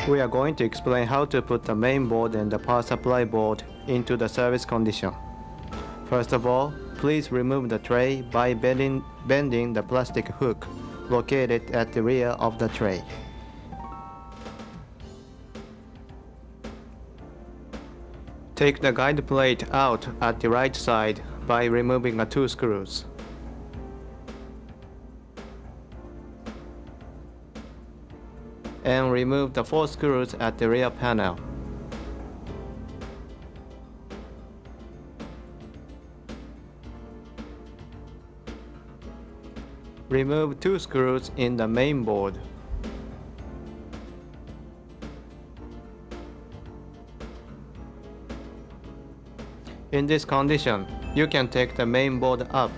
We are going to explain how to put the main board and the power supply board into the service condition. First of all, please remove the tray by bending the plastic hook located at the rear of the tray. Take the guide plate out at the right side by removing the 2 screws. And remove the 4 screws at the rear panel. Remove 2 screws in the main board. In this condition, you can take the main board up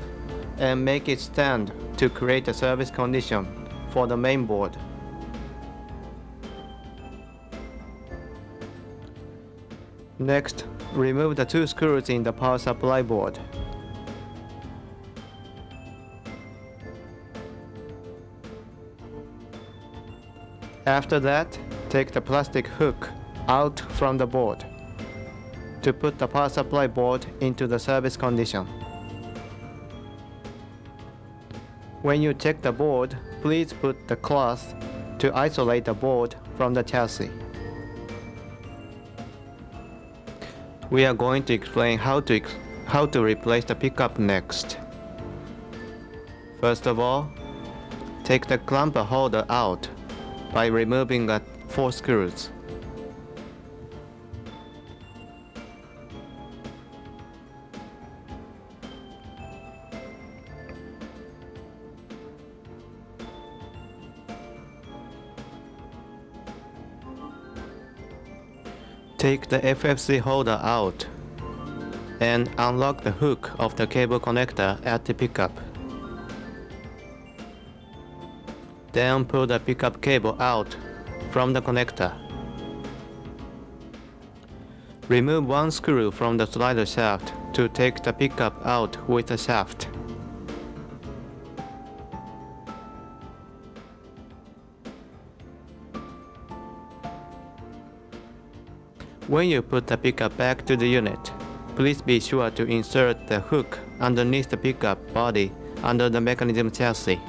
and make it stand to create a service condition for the main board. Next, remove the 2 screws in the power supply board. After that, take the plastic hook out from the board to put the power supply board into the service condition. When you check the board, please put the cloth to isolate the board from the chassis. We are going to explain how to replace the pickup next. First of all, take the clamper holder out by removing the 4 screws. Take the FFC holder out and unlock the hook of the cable connector at the pickup. Then pull the pickup cable out from the connector. Remove 1 screw from the slider shaft to take the pickup out with the shaft. When you put the pickup back to the unit, please be sure to insert the hook underneath the pickup body under the mechanism chassis.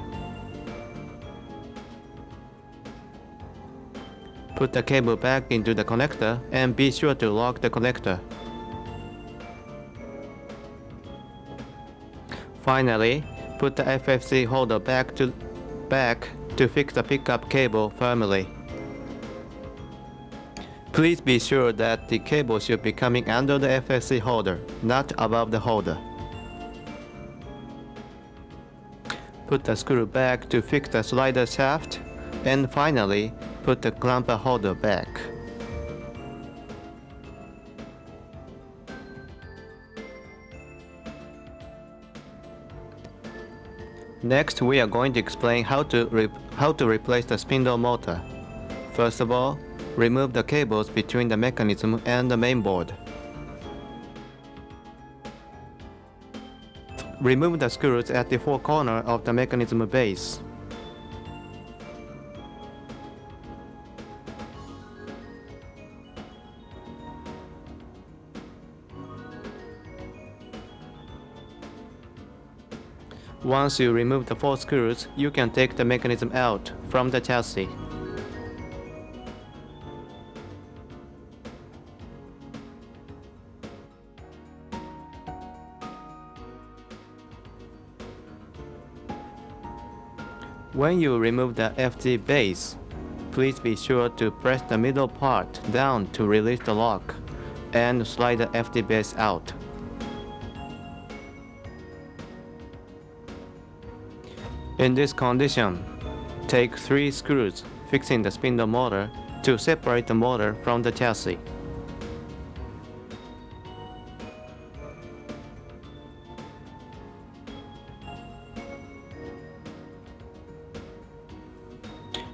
Put the cable back into the connector and be sure to lock the connector. Finally, put the FFC holder back to fix the pickup cable firmly. Please be sure that the cable should be coming under the FFC holder, not above the holder. Put the screw back to fix the slider shaft, and finally, put the clamper holder back. Next, we are going to explain how to replace the spindle motor. First of all, remove the cables between the mechanism and the main board. Remove the screws at the 4 corners of the mechanism base. Once you remove the 4 screws, you can take the mechanism out from the chassis. When you remove the FG base, please be sure to press the middle part down to release the lock and slide the FG base out. In this condition, take 3 screws fixing the spindle motor to separate the motor from the chassis.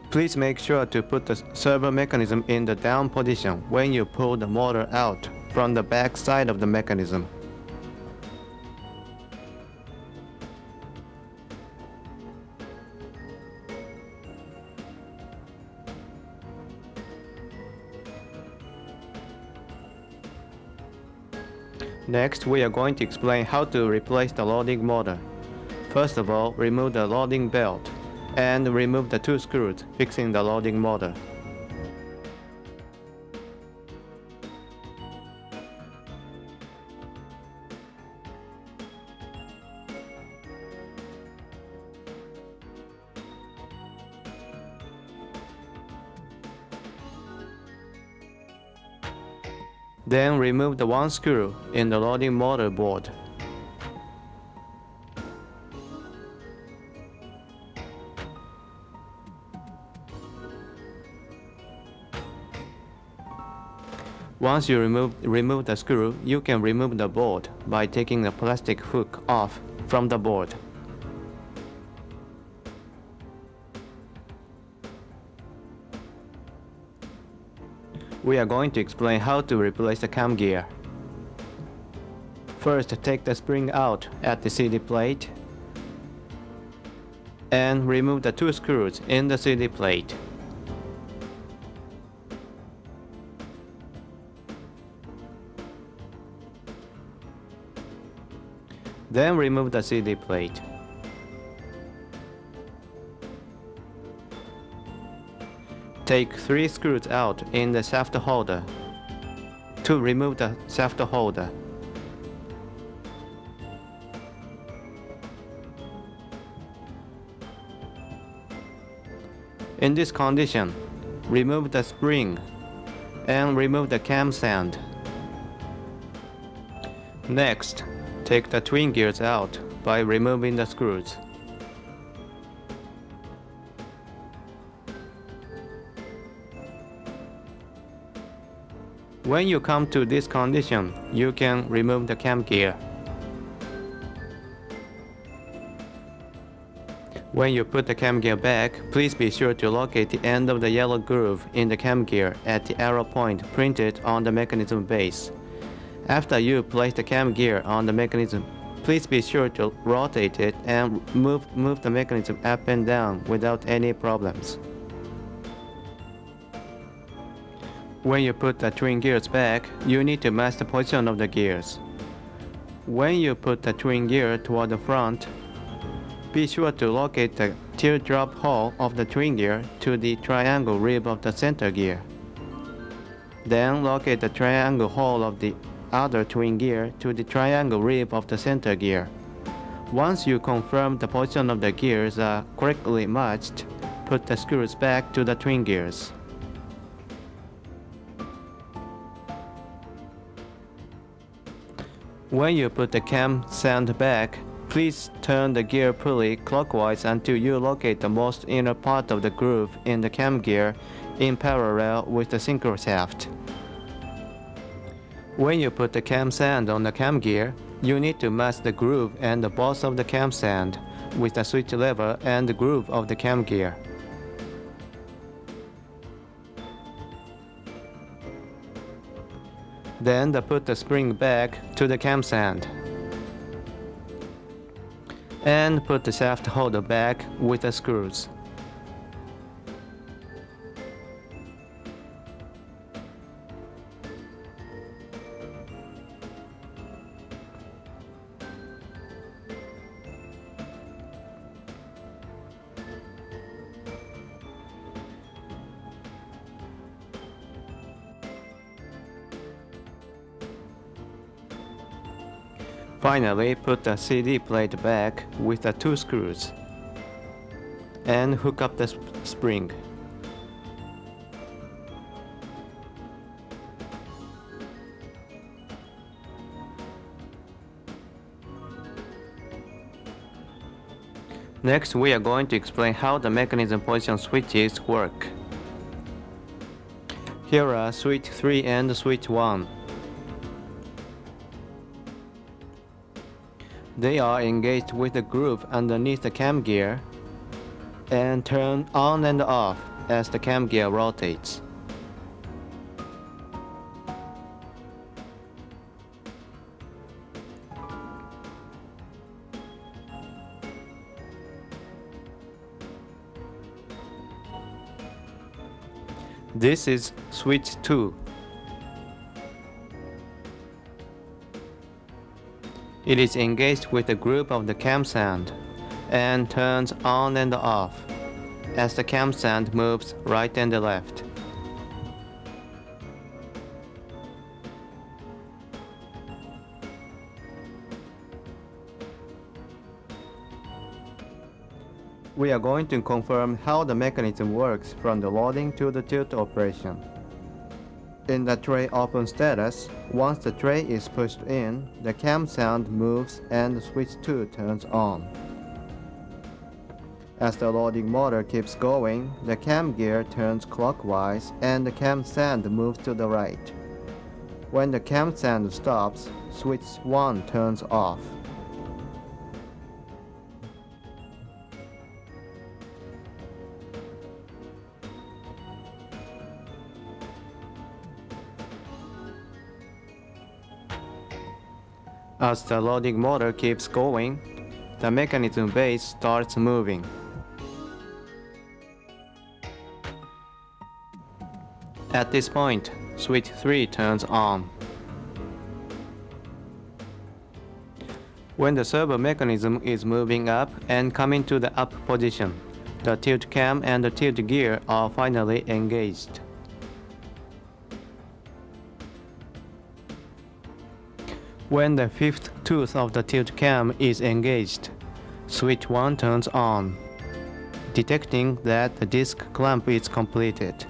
Please make sure to put the servo mechanism in the down position when you pull the motor out from the back side of the mechanism. Next, we are going to explain how to replace the loading motor. First of all, remove the loading belt and remove the 2 screws fixing the loading motor. Then remove the 1 screw in the loading motor board. Once you remove the screw, you can remove the board by taking the plastic hook off from the board. We are going to explain how to replace the cam gear. First, take the spring out at the CD plate and remove the 2 screws in the CD plate. Then remove the CD plate. Take 3 screws out in the shaft holder to remove the shaft holder. In this condition, remove the spring and remove the cam sand. Next, take the twin gears out by removing the screws. When you come to this condition, you can remove the cam gear. When you put the cam gear back, please be sure to locate the end of the yellow groove in the cam gear at the arrow point printed on the mechanism base. After you place the cam gear on the mechanism, please be sure to rotate it and move the mechanism up and down without any problems. When you put the twin gears back, you need to match the position of the gears. When you put the twin gear toward the front, be sure to locate the teardrop hole of the twin gear to the triangle rib of the center gear. Then locate the triangle hole of the other twin gear to the triangle rib of the center gear. Once you confirm the position of the gears are correctly matched, put the screws back to the twin gears. When you put the cam sand back, please turn the gear pulley clockwise until you locate the most inner part of the groove in the cam gear in parallel with the synchro shaft. When you put the cam sand on the cam gear, you need to match the groove and the boss of the cam sand with the switch lever and the groove of the cam gear. Then put the spring back to the cam sand. And put the shaft holder back with the screws. Finally, put the CD plate back with the 2 screws and hook up the spring. Next, we are going to explain how the mechanism position switches work. Here are switch 3 and switch 1. They are engaged with the groove underneath the cam gear and turn on and off as the cam gear rotates. This is switch 2. It is engaged with the group of the cam sound and turns on and off as the cam sound moves right and left. We are going to confirm how the mechanism works from the loading to the tilt operation. In the tray open status, once the tray is pushed in, the cam sound moves and switch 2 turns on. As the loading motor keeps going, the cam gear turns clockwise and the cam sound moves to the right. When the cam sound stops, switch 1 turns off. As the loading motor keeps going, the mechanism base starts moving. At this point, switch 3 turns on. When the servo mechanism is moving up and coming to the up position, the tilt cam and the tilt gear are finally engaged. When the fifth tooth of the tilt cam is engaged, switch 1 turns on, detecting that the disc clamp is completed.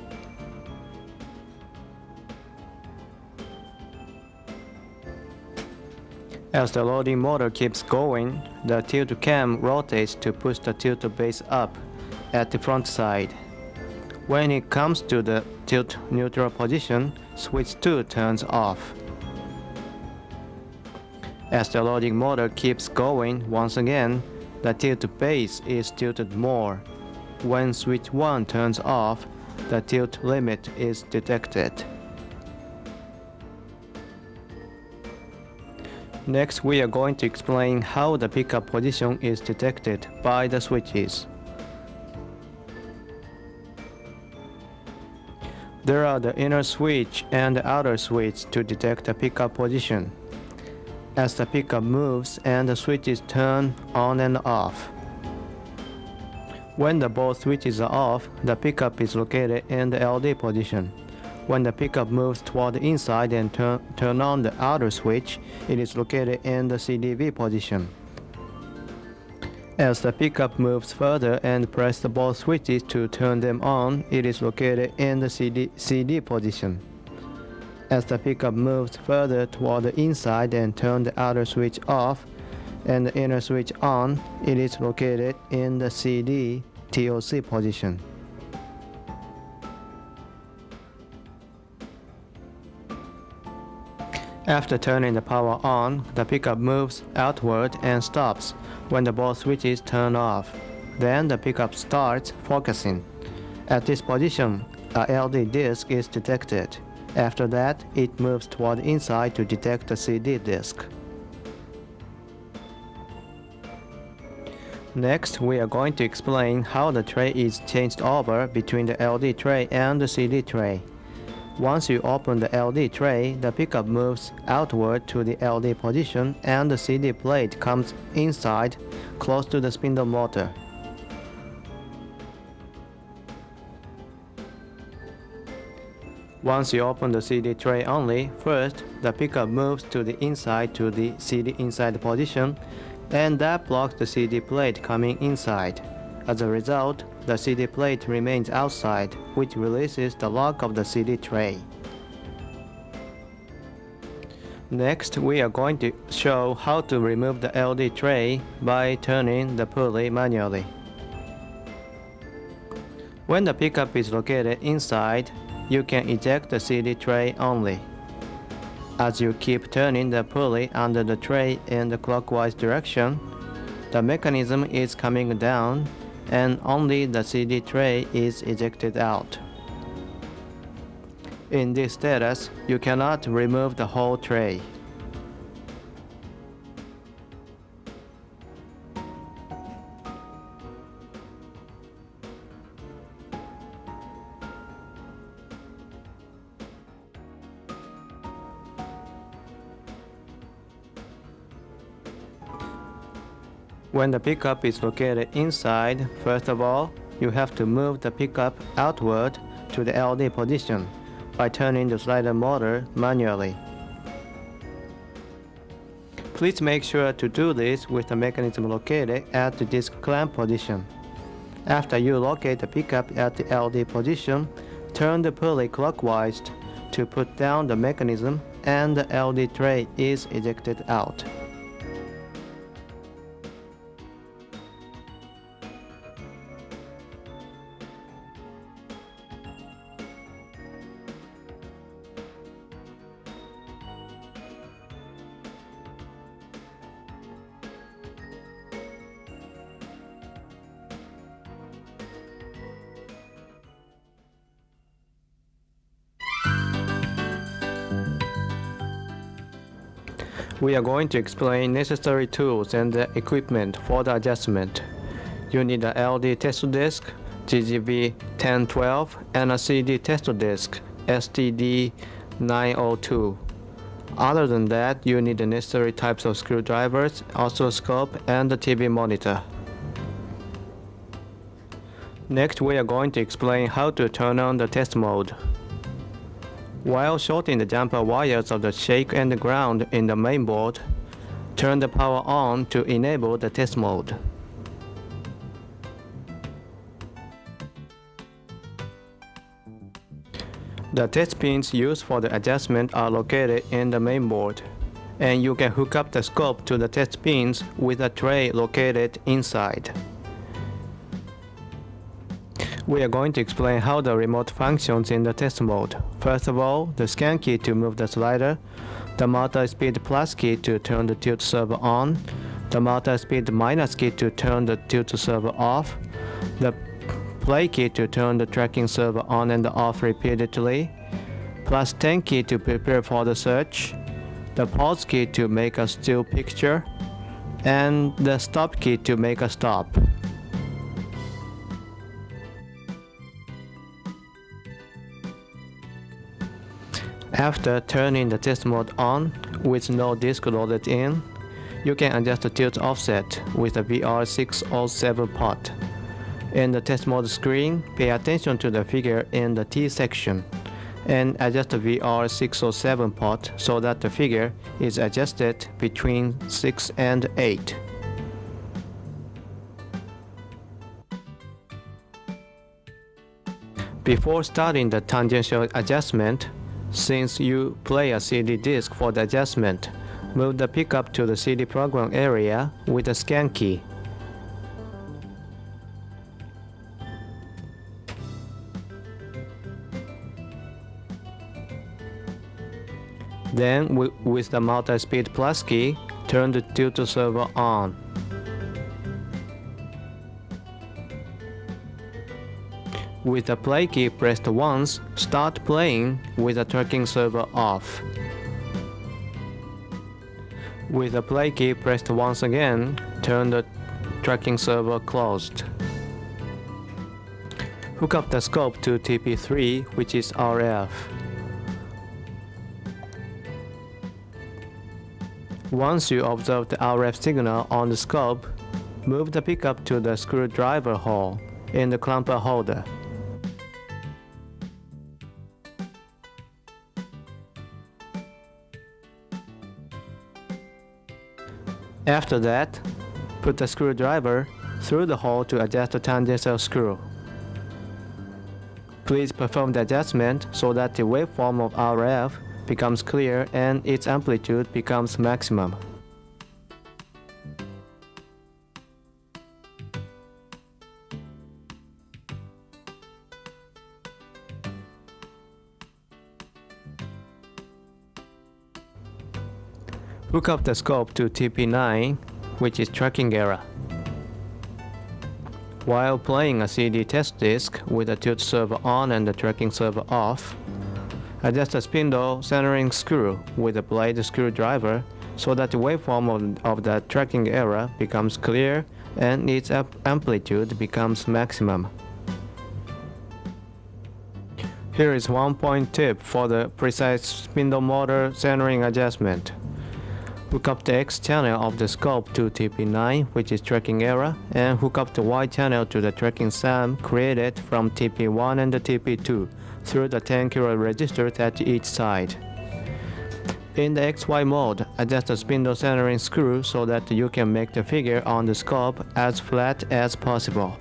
As the loading motor keeps going, the tilt cam rotates to push the tilt base up at the front side. When it comes to the tilt neutral position, switch 2 turns off. As the loading motor keeps going once again, the tilt base is tilted more. When switch 1 turns off, the tilt limit is detected. Next, we are going to explain how the pickup position is detected by the switches. There are the inner switch and the outer switch to detect the pickup position. As the pickup moves and the switches turn on and off. When the both switches are off, the pickup is located in the LD position. When the pickup moves toward the inside and turn on the outer switch, it is located in the CDV position. As the pickup moves further and press the both switches to turn them on, it is located in the CD position. As the pickup moves further toward the inside and turn the outer switch off and the inner switch on, it is located in the CD TOC position. After turning the power on, the pickup moves outward and stops when the both switches turn off. Then the pickup starts focusing. At this position, a ld-disc is detected. After that, it moves toward the inside to detect the CD disc. Next, we are going to explain how the tray is changed over between the LD tray and the CD tray. Once you open the LD tray, the pickup moves outward to the LD position and the CD plate comes inside, close to the spindle motor. Once you open the CD tray only, first, the pickup moves to the inside to the CD inside position, and that blocks the CD plate coming inside. As a result, the CD plate remains outside, which releases the lock of the CD tray. Next, we are going to show how to remove the LD tray by turning the pulley manually. When the pickup is located inside, you can eject the CD tray only. As you keep turning the pulley under the tray in the clockwise direction, the mechanism is coming down and only the CD tray is ejected out. In this status, you cannot remove the whole tray. When the pickup is located inside, first of all, you have to move the pickup outward to the LD position by turning the slider motor manually. Please make sure to do this with the mechanism located at the disc clamp position. After you locate the pickup at the LD position, turn the pulley clockwise to put down the mechanism and the LD tray is ejected out. We are going to explain necessary tools and the equipment for the adjustment. You need a LD test disc, GGB1012, and a CD test disc, STD902. Other than that, you need the necessary types of screwdrivers, oscilloscope, and the TV monitor. Next, we are going to explain how to turn on the test mode. While shorting the jumper wires of the shake and the ground in the mainboard, turn the power on to enable the test mode. The test pins used for the adjustment are located in the mainboard, and you can hook up the scope to the test pins with a tray located inside. We are going to explain how the remote functions in the test mode. First of all, the scan key to move the slider, the multi-speed plus key to turn the tilt servo on, the multi-speed minus key to turn the tilt servo off, the play key to turn the tracking servo on and off repeatedly, plus 10 key to prepare for the search, the pause key to make a still picture, and the stop key to make a stop. After turning the test mode on with no disc loaded in, you can adjust the tilt offset with the VR607 pot. In the test mode screen, pay attention to the figure in the T section and adjust the VR607 pot so that the figure is adjusted between 6 and 8. Before starting the tangential adjustment, since you play a CD disc for the adjustment, move the pickup to the CD program area with the scan key. Then, with the multi-speed plus key, turn the tilt servo on. With the play key pressed once, start playing with the tracking servo off. With the play key pressed once again, turn the tracking servo closed. Hook up the scope to TP3, which is RF. Once you observe the RF signal on the scope, move the pickup to the screwdriver hole in the clamper holder. After that, put the screwdriver through the hole to adjust the tangential screw. Please perform the adjustment so that the waveform of RF becomes clear and its amplitude becomes maximum. Hook up the scope to TP9, which is tracking error. While playing a CD test disc with the tilt servo on and the tracking servo off, adjust the spindle centering screw with a blade screwdriver so that the waveform of the tracking error becomes clear and its amplitude becomes maximum. Here is one point tip for the precise spindle motor centering adjustment. Hook up the X channel of the scope to TP9, which is tracking error, and hook up the Y channel to the tracking SAM created from TP1 and the TP2 through the 10 kilo registers at each side. In the XY mode, adjust the spindle centering screw so that you can make the figure on the scope as flat as possible.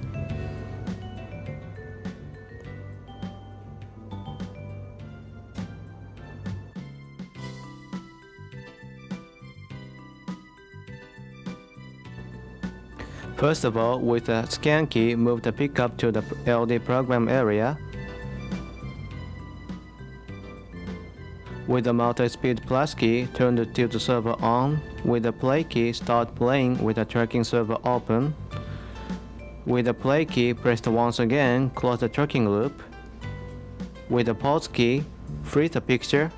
First of all, with the scan key, move the pickup to the LD program area. With the multi-speed plus key, turn the tilt server on. With the play key, start playing with the tracking server open. With the play key, press the once again, close the tracking loop. With the pause key, freeze the picture.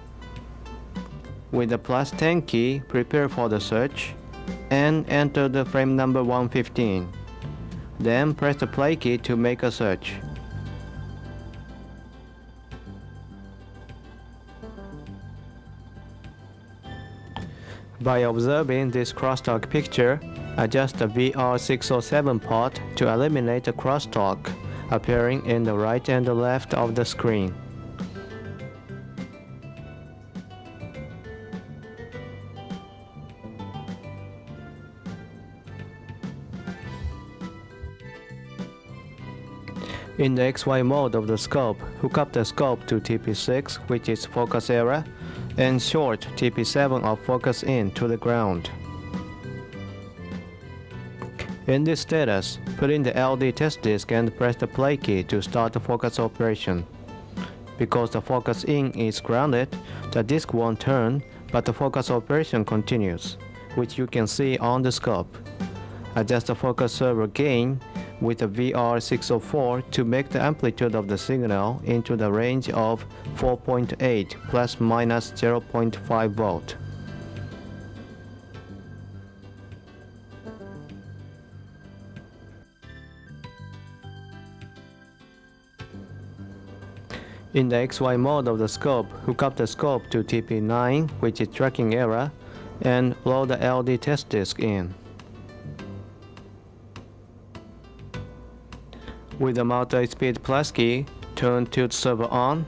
With the plus 10 key, prepare for the search and enter the frame number 115. Then press the play key to make a search. By observing this crosstalk picture, adjust the VR607 port to eliminate the crosstalk appearing in the right and the left of the screen. In the XY mode of the scope, hook up the scope to TP6, which is focus error, and short TP7 of focus in to the ground. In this status, put in the LD test disk and press the play key to start the focus operation. Because the focus in is grounded, the disk won't turn, but the focus operation continues, which you can see on the scope. Adjust the focus server gain with the VR604 to make the amplitude of the signal into the range of 4.8 plus minus 0.5 volt. In the XY mode of the scope, hook up the scope to TP9, which is tracking error, and load the LD test disk in. With the multi-speed plus key, turn tilt server on.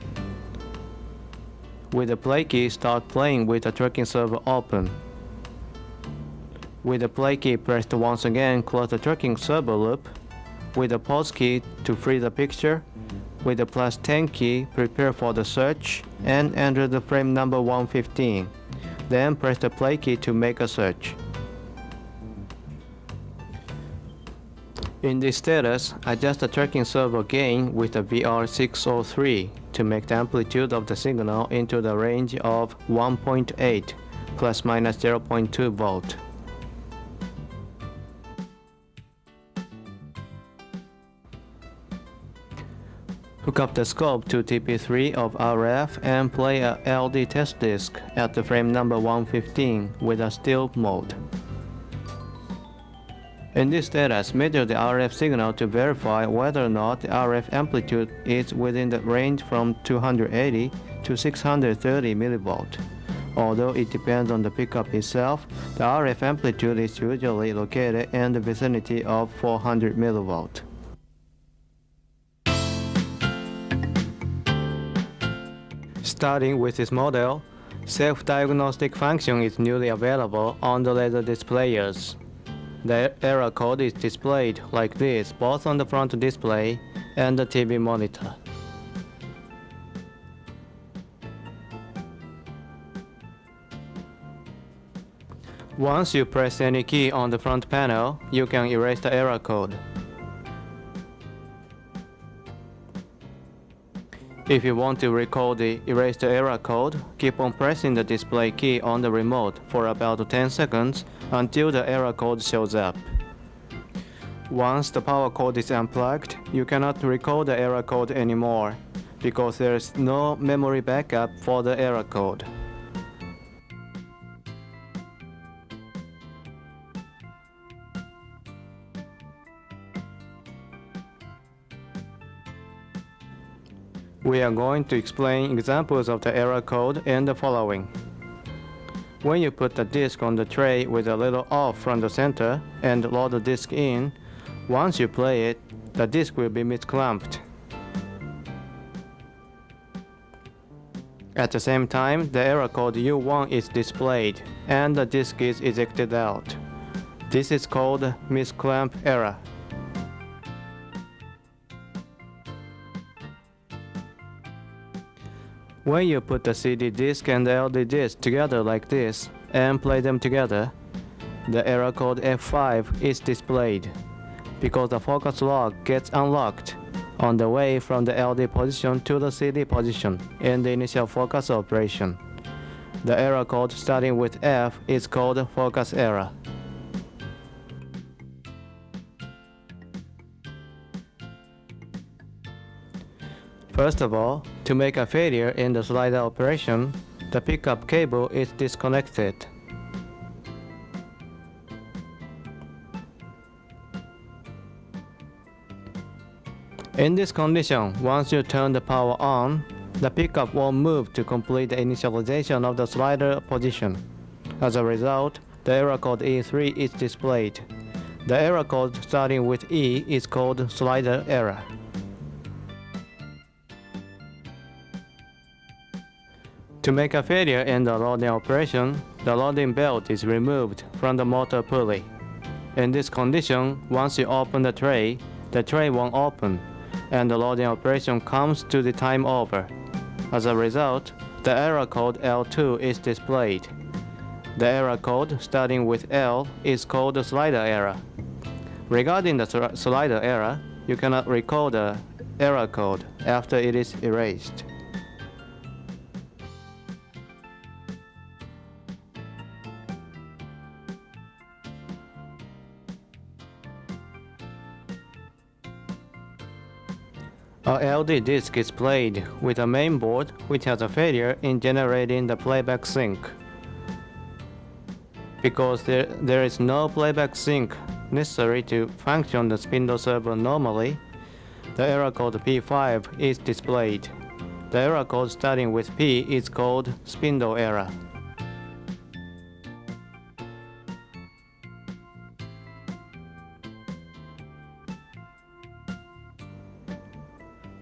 With the play key, start playing with the tracking server open. With the play key pressed once again, close the tracking server loop. With the pause key to freeze the picture. With the plus 10 key, prepare for the search and enter the frame number 115. Then press the play key to make a search. In this status, adjust the tracking server gain with the VR603 to make the amplitude of the signal into the range of 1.8 plus minus 0.2 volt. Hook up the scope to TP3 of RF and play a LD test disk at the frame number 115 with a still mode. In this status, measure the RF signal to verify whether or not the RF amplitude is within the range from 280 to 630 mV. Although it depends on the pickup itself, the RF amplitude is usually located in the vicinity of 400 mV. Starting with this model, self-diagnostic function is newly available on the LaserDisc players. The error code is displayed like this both on the front display and the TV monitor. Once you press any key on the front panel, you can erase the error code. If you want to recall the erase the error code, keep on pressing the display key on the remote for about 10 seconds until the error code shows up. Once the power cord is unplugged, you cannot recall the error code anymore because there is no memory backup for the error code. We are going to explain examples of the error code in the following. When you put the disc on the tray with a little off from the center and load the disc in, once you play it, the disc will be misclamped. At the same time, the error code U1 is displayed and the disc is ejected out. This is called misclamp error. When you put the CD disc and the LD disc together like this and play them together, the error code F5 is displayed because the focus lock gets unlocked on the way from the LD position to the CD position in the initial focus operation. The error code starting with F is called focus error. First of all, to make a failure in the slider operation, the pickup cable is disconnected. In this condition, once you turn the power on, the pickup won't move to complete the initialization of the slider position. As a result, the error code E3 is displayed. The error code starting with E is called slider error. To make a failure in the loading operation, the loading belt is removed from the motor pulley. In this condition, once you open the tray won't open, and the loading operation comes to the time over. As a result, the error code L2 is displayed. The error code starting with L is called the slider error. Regarding the slider error, you cannot recall the error code after it is erased. A LD disc is played with a main board which has a failure in generating the playback sync. Because there is no playback sync necessary to function the spindle servo normally, the error code P5 is displayed. The error code starting with P is called spindle error.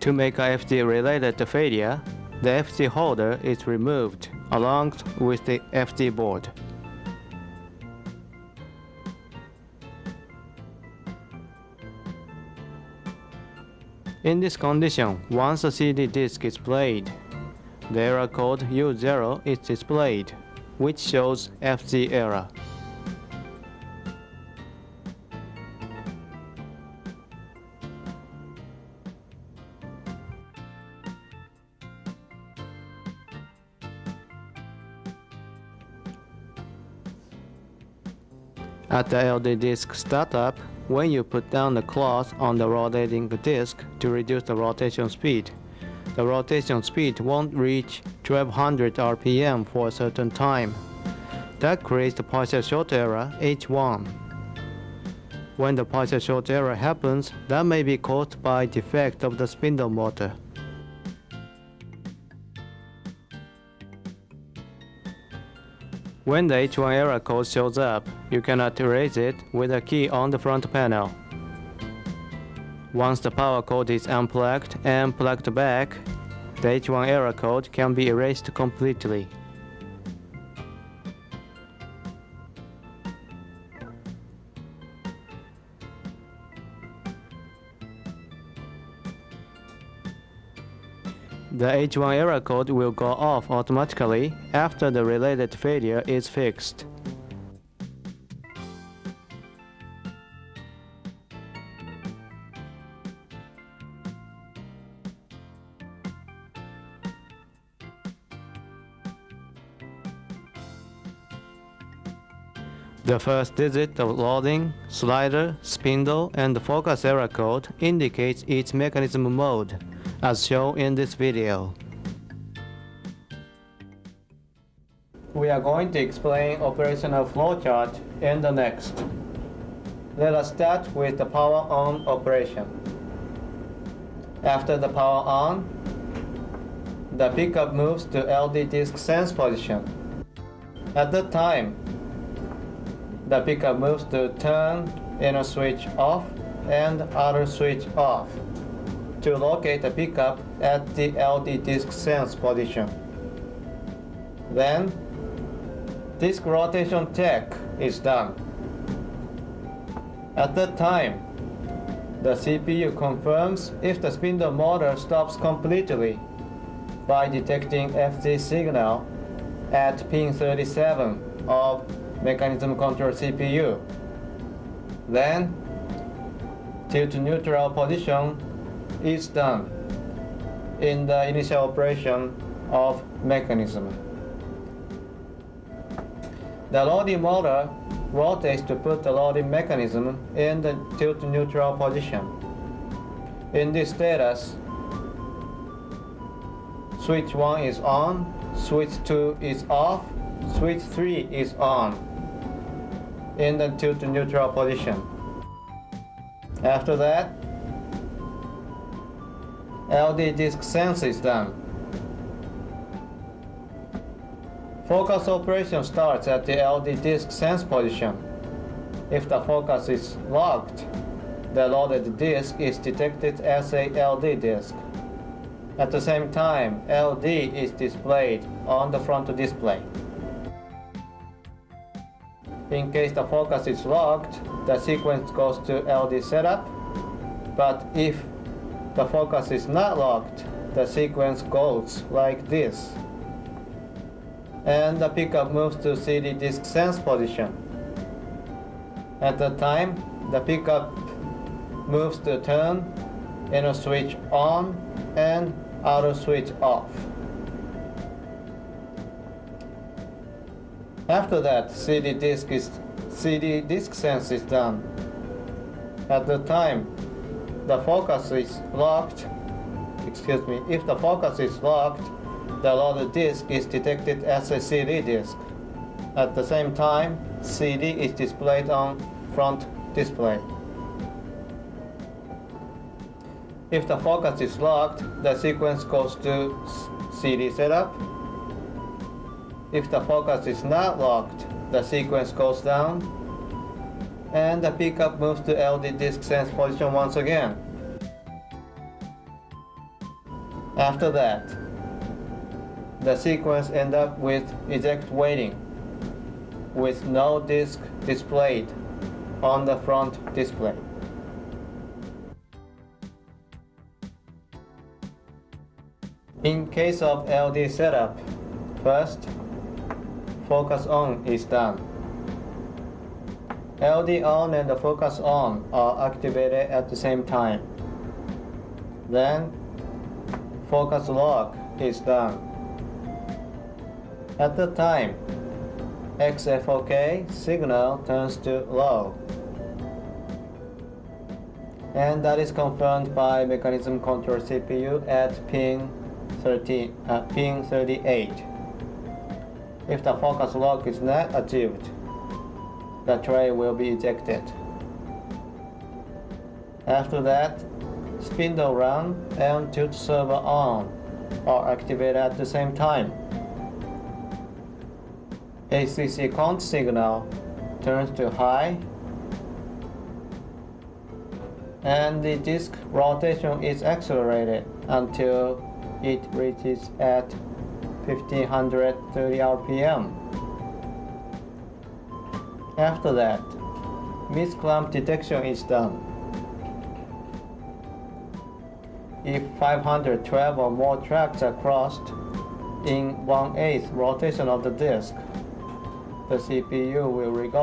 To make a FD related failure, the FD holder is removed along with the FD board. In this condition, once a CD disc is played, the error code U0 is displayed, which shows FD error. At the LD disc startup, when you put down the cloth on the rotating disc to reduce the rotation speed, the rotation speed won't reach 1200 RPM for a certain time. That creates the partial short error H1. When the partial short error happens, that may be caused by defect of the spindle motor. When the H1 error code shows up, you cannot erase it with a key on the front panel. Once the power code is unplugged and plugged back, the H1 error code can be erased completely. The H1 error code will go off automatically after the related failure is fixed. The first digit of loading, slider, spindle, and the focus error code indicates each mechanism mode, as shown in this video. We are going to explain operational flowchart in the next. Let us start with the power on operation. After the power on, the pickup moves to LD disc sense position. At that time, the pickup moves to turn inner switch off and outer switch off to locate the pickup at the ld-decode sense position. Then, disk rotation check is done. At that time, the CPU confirms if the spindle motor stops completely by detecting FZ signal at pin 37 of mechanism control CPU. Then, tilt neutral position is done in the initial operation of mechanism. The loading motor rotates to put the loading mechanism in the tilt neutral position. In this status, switch 1 is on, switch 2 is off, switch 3 is on in the tilt neutral position. After that, ld-decode sense is done. Focus operation starts at the ld-decode sense position. If the focus is locked, the loaded disk is detected as a LD disk. At the same time, LD is displayed on the front display. In case the focus is locked, the sequence goes to LD setup, but if the focus is not locked, the sequence goes like this. And the pickup moves to CD disk sense position. At that time, the pickup moves to turn inner switch on and outer switch off. After that, CD disk sense is done. At the time, the focus is locked. If the focus is locked, the loaded disk is detected as a CD disk. At the same time, CD is displayed on front display. If the focus is locked, the sequence goes to CD setup. If the focus is not locked, the sequence goes down, and the pickup moves to LD disk sense position once again. After that, the sequence ends up with eject waiting, with no disk displayed on the front display. In case of LD setup, first, focus on is done. LD on and the focus on are activated at the same time. Then, focus lock is done. At the time, XFOK signal turns to low, and that is confirmed by mechanism control CPU at pin 38. If the focus lock is not achieved, the tray will be ejected. After that, spindle run and tilt server on are activated at the same time. ACC count signal turns to high, and the disk rotation is accelerated until it reaches at 1530 RPM. After that, misclamp detection is done. If 512 or more tracks are crossed in 1/8 rotation of the disk, the CPU will regard